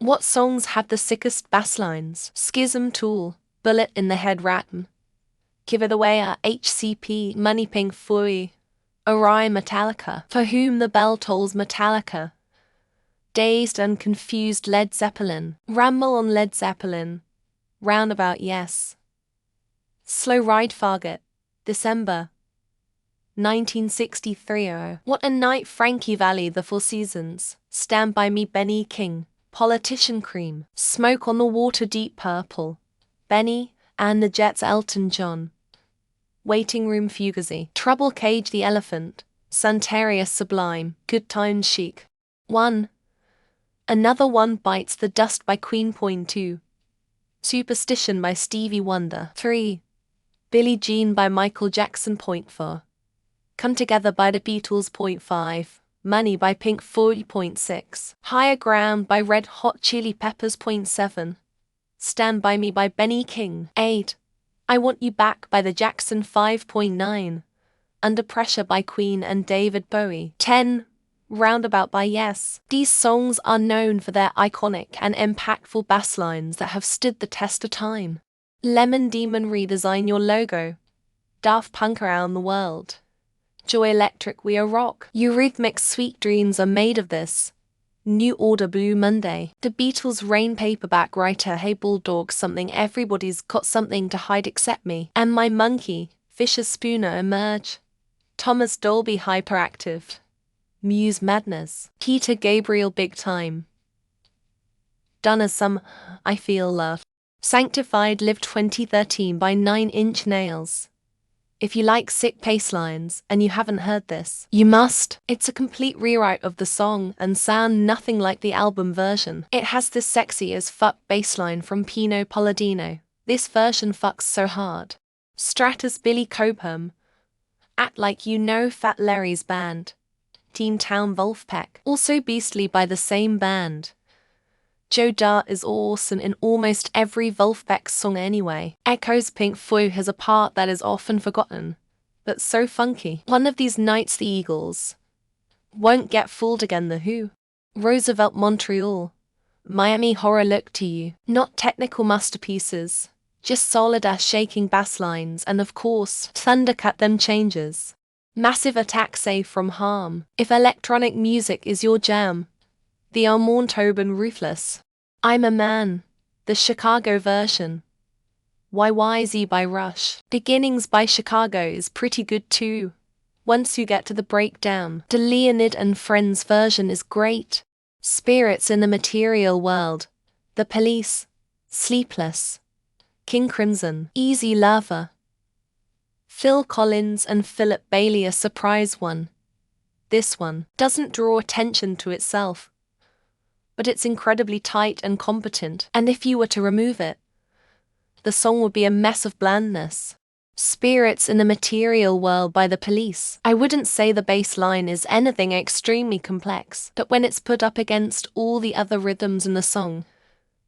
What songs have the sickest basslines? Schism Tool, Bullet in the Head Ratten, Give It Away at HCP, Money Pink Fury, Orion Metallica, For Whom the Bell Tolls Metallica, Dazed and Confused Led Zeppelin, Ramble on Led Zeppelin, Roundabout Yes, Slow Ride Fargate, December 1963. Oh, What a Night, Frankie Valli, The Four Seasons, Stand By Me, Benny King, Politician Cream, Smoke on the Water, Deep Purple, Benny and the Jets, Elton John, Waiting Room Fugazi, Trouble Cage the Elephant, Santeria Sublime, Good Times Chic. 1. Another One Bites the Dust by Queen. 2. Superstition by Stevie Wonder. 3. Billie Jean by Michael Jackson. 4. Come Together by the Beatles. 5. Money by Pink Floyd. 6. Higher Ground by Red Hot Chili Peppers. 7. Stand By Me by Benny King. 8. I Want You Back by the Jackson 5.9. Under Pressure by Queen and David Bowie. 10. Roundabout by Yes. These songs are known for their iconic and impactful basslines that have stood the test of time. Lemon Demon Redesign Your Logo, Daft Punk Around the World, Joy Electric We Are Rock, Eurythmics Sweet Dreams Are Made of This, New Order Blue Monday, The Beatles Rain Paperback Writer Hey Bulldog Something Everybody's Got Something to Hide Except Me, and My Monkey, Fisher Spooner Emerge, Thomas Dolby Hyperactive, Muse Madness, Peter Gabriel Big Time, Donna Some, I Feel Love, Sanctified Live 2013 by 9 Inch Nails. If you like sick basslines and you haven't heard this, you must. It's a complete rewrite of the song and sound nothing like the album version. It has this sexy as fuck bassline from Pino Palladino. This version fucks so hard. Stratus Billy Cobham, Act Like You Know Fat Larry's Band, Teen Town Wolfpack, also beastly by the same band. Joe Dart is awesome in almost every Wolfpack song anyway. Echo's Pink Floyd has a part that is often forgotten, but so funky. One of These Nights the Eagles, Won't Get Fooled Again the Who, Roosevelt Montreal, Miami Horror Look to You. Not technical masterpieces, just solid ass shaking basslines and of course, Thundercut Them Changes. Massive Attack Safe from Harm. If electronic music is your jam, The Armand Tobin Ruthless, I'm a Man, the Chicago version, YYZ by Rush. Beginnings by Chicago is pretty good too. Once you get to the breakdown, the Leonid and Friends version is great. Spirits in the Material World, The Police, Sleepless, King Crimson, Easy Lover, Phil Collins and Philip Bailey, a surprise one. This one doesn't draw attention to itself, but it's incredibly tight and competent, and if you were to remove it, the song would be a mess of blandness. Spirits in the Material World by The Police. I wouldn't say the bass line is anything extremely complex, but when it's put up against all the other rhythms in the song,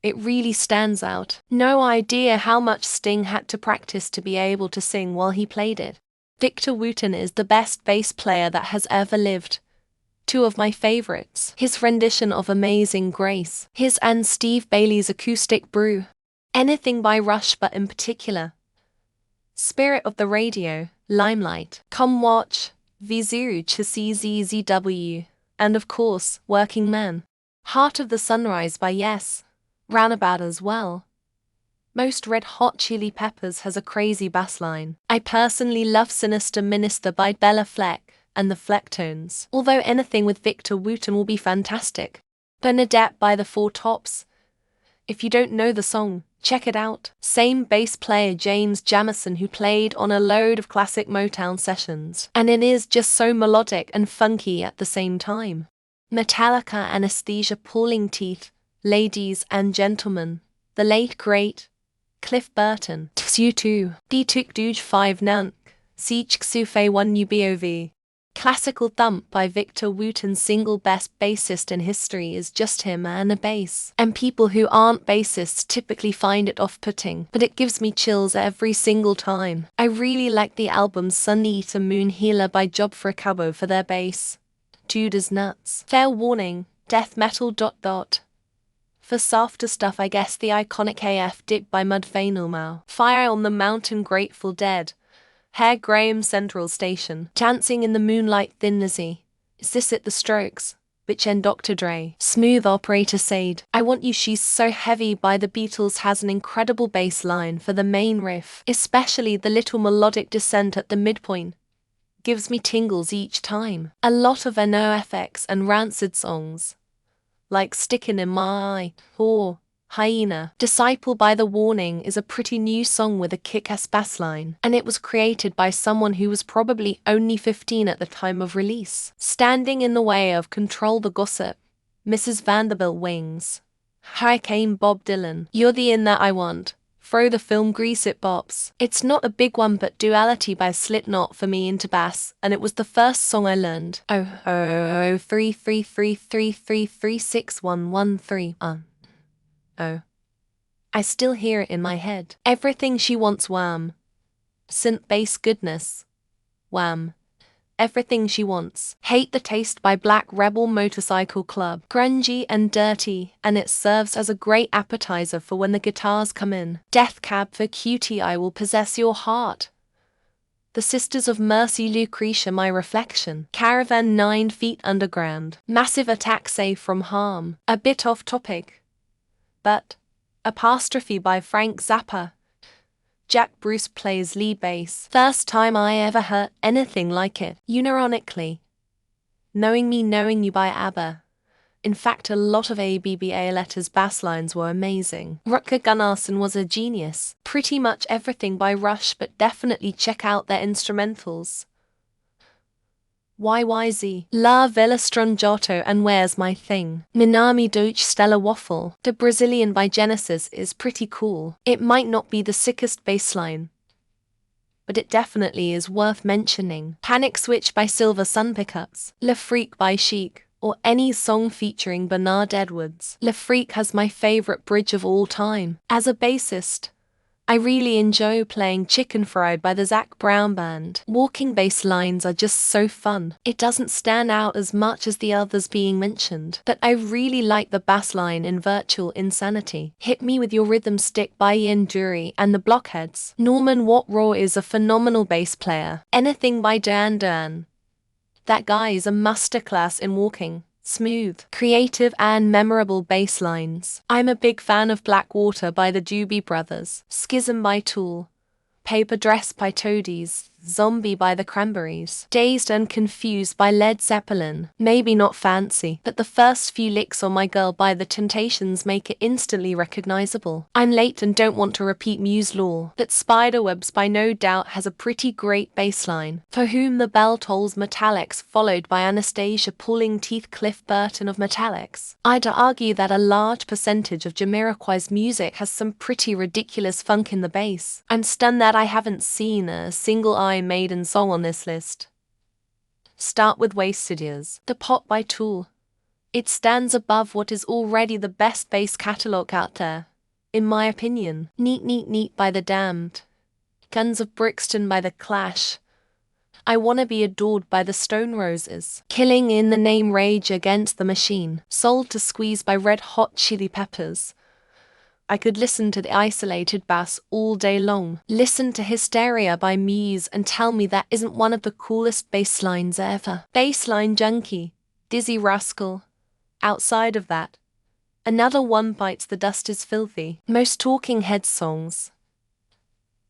it really stands out. No idea how much Sting had to practice to be able to sing while he played it. Victor Wooten is the best bass player that has ever lived. Two of my favorites, his rendition of Amazing Grace, his and Steve Bailey's acoustic brew. Anything by Rush, but in particular, Spirit of the Radio, Limelight, Come Watch, V0 CZZW, and of course, Working Man. Heart of the Sunrise by Yes, Roundabout as well. Most Red Hot Chili Peppers has a crazy bass line. I personally love Sinister Minister by Bella Fleck and the Flecktones, although anything with Victor Wooten will be fantastic. Bernadette by the Four Tops. If you don't know the song, check it out. Same bass player James Jamison who played on a load of classic Motown sessions, and it is just so melodic and funky at the same time. Metallica Anesthesia Pulling Teeth, Ladies and Gentlemen, the late great Cliff Burton. U2, D-Tuk Duj 5 Nunk, Siege Xufe 1 UBOV. Classical Thump by Victor Wooten. Single best bassist in history is just him and a bass. And people who aren't bassists typically find it off-putting, but it gives me chills every single time. I really like the album Sun Eater Moon Healer by Job for a Cabo for their bass. Dude is nuts. Fair warning, death metal ... For softer stuff, I guess the iconic AF Dick by Mudvayne. Fire on the Mountain, Grateful Dead. Hair Graham, Central Station. Dancing in the Moonlight, Thin Lizzy. Is this it, The Strokes? Bitch and Dr. Dre. Smooth Operator Sade. I Want You, She's So Heavy by the Beatles has an incredible bass line for the main riff, especially the little melodic descent at the midpoint. Gives me tingles each time. A lot of NoFX and Rancid songs, like Stickin' in My Eye or Hyena. Disciple by The Warning is a pretty new song with a kick-ass bass line, and it was created by someone who was probably only 15 at the time of release. Standing in the Way of Control the Gossip, Mrs. Vanderbilt Wings. Hurricane, Bob Dylan. You're the In That I Want. Throw the Film, Grease It Bops. It's not a big one, but Duality by Slipknot for me into bass, and it was the first song I learned. 33333336113. Oh. I still hear it in my head. Everything She Wants, Wham. Synth bass goodness. Wham. Everything She Wants. Hate the Taste by Black Rebel Motorcycle Club. Grungy and dirty, and it serves as a great appetizer for when the guitars come in. Death Cab for Cutie, I Will Possess Your Heart. The Sisters of Mercy, Lucretia, My Reflection. Caravan, 9 Feet Underground. Massive Attack, Safe from Harm. A bit off topic, but Apostrophe by Frank Zappa. Jack Bruce plays lead bass. First time I ever heard anything like it. Unironically. Knowing Me, Knowing You by ABBA. In fact, a lot of ABBA letters bass lines were amazing. Rutger Gunnarsson was a genius. Pretty much everything by Rush, but definitely check out their instrumentals. YYZ, La Villa Strungiato and Where's My Thing. Minami Doce Stella Waffle. The Brazilian by Genesis is pretty cool. It might not be the sickest bassline, but it definitely is worth mentioning. Panic Switch by Silver Sun Pickups. Le Freak by Chic, or any song featuring Bernard Edwards. Le Freak has my favorite bridge of all time. As a bassist, I really enjoy playing Chicken Fried by the Zac Brown Band. Walking bass lines are just so fun. It doesn't stand out as much as the others being mentioned, but I really like the bass line in Virtual Insanity. Hit Me With Your Rhythm Stick by Ian Dury and the Blockheads. Norman Watt-Raw is a phenomenal bass player. Anything by Dan Duran. That guy is a masterclass in walking. Smooth, creative and memorable bass lines. I'm a big fan of Blackwater by the Doobie Brothers, Schism by Tool, Paper Dress by Toadies, Zombie by the Cranberries, Dazed and Confused by Led Zeppelin. Maybe not fancy, but the first few licks on My Girl by The Temptations make it instantly recognizable. I'm late and don't want to repeat Muse lore, but Spiderwebs by No Doubt has a pretty great bass line. For Whom the Bell Tolls, Metallics, followed by Anastasia Pulling Teeth, Cliff Burton of Metallics. I'd argue that a large percentage of Jamiroquai's music has some pretty ridiculous funk in the bass. I'm stunned that I haven't seen a single Iron Maiden song on this list. Start with Wasted Years. The Pot by Tool. It stands above what is already the best bass catalogue out there, in my opinion. Neat Neat Neat by The Damned. Guns of Brixton by The Clash. I Wanna Be Adored by the Stone Roses. Killing in the Name, Rage Against the Machine. Sold to Squeeze by Red Hot Chili Peppers. I could listen to the isolated bass all day long. Listen to Hysteria by Muse and tell me that isn't one of the coolest bass lines ever. Bassline Junkie, Dizzy Rascal. Outside of that, another one bites the dust is filthy. Most Talking Heads songs.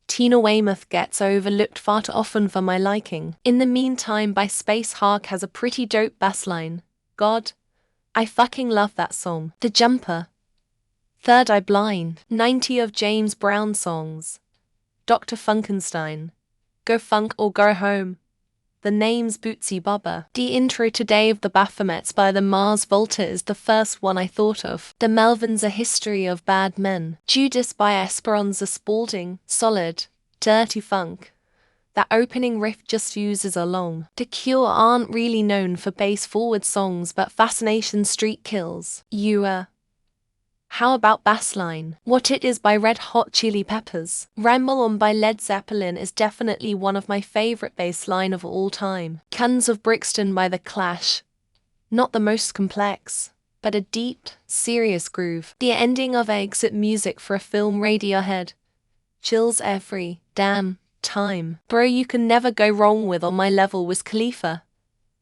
Tina Weymouth gets overlooked far too often for my liking. In the Meantime by Space Hark has a pretty dope bass line. God, I fucking love that song. The Jumper. Third Eye Blind. 90 of James Brown songs. Dr. Funkenstein. Go Funk or Go Home. The Name's Bootsy Bobber. The intro to Day of the Baphomets by the Mars Volta is the first one I thought of. The Melvins, A History of Bad Men. Judas by Esperanza Spalding. Solid, dirty funk. That opening riff just uses along. The Cure aren't really known for bass-forward songs, but Fascination Street kills. How about Bassline? What It Is by Red Hot Chili Peppers. Ramble On by Led Zeppelin is definitely one of my favorite bass line of all time. Guns of Brixton by The Clash. Not the most complex, but a deep, serious groove. The ending of exit music for a film Radiohead. Chills every damn time. Bro, you can never go wrong with On My Level Wiz Khalifa.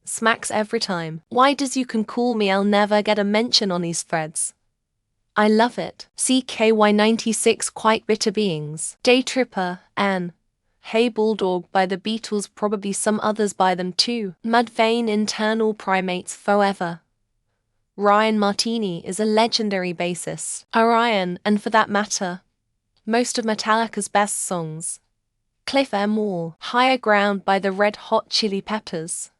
Smacks every time. Why does You Can Call Me I'll never get a mention on these threads? I love it. CKY96 Quite Bitter Beings. Day Tripper, Anne. Hey Bulldog by the Beatles, probably some others by them too. Mudvayne Internal Primates Forever. Ryan Martini is a legendary bassist. Orion, and for that matter, most of Metallica's best songs. Cliff M. Wall, Higher Ground by the Red Hot Chili Peppers.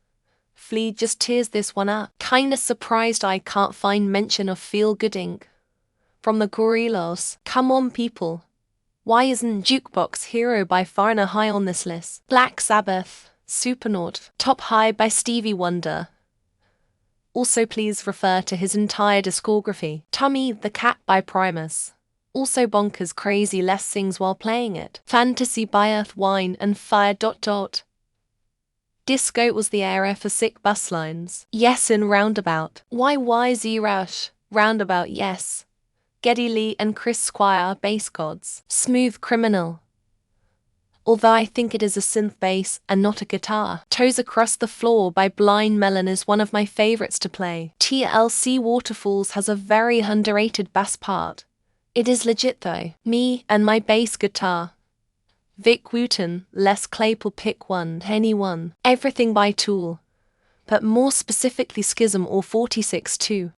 Flea just tears this one up. Kinda surprised I can't find mention of Feel Good Inc. from the Gorillaz. Come on people. Why isn't Jukebox Hero by Farna high on this list? Black Sabbath, Supernaut, top high by Stevie Wonder. Also please refer to his entire discography. Tummy the Cat by Primus. Also bonkers crazy Les sings while playing it. Fantasy by Earth, Wine and Fire. Disco was the era for sick basslines. Yes in Roundabout. YYZ Rush. Roundabout yes. Geddy Lee and Chris Squire bass gods. Smooth Criminal. Although I think it is a synth bass and not a guitar. Toes Across the Floor by Blind Melon is one of my favorites to play. TLC Waterfalls has a very underrated bass part. It is legit though. Me and my bass guitar. Vic Wooten, Les Claypool, pick one, anyone. Everything by Tool. But more specifically Schism or 46-2.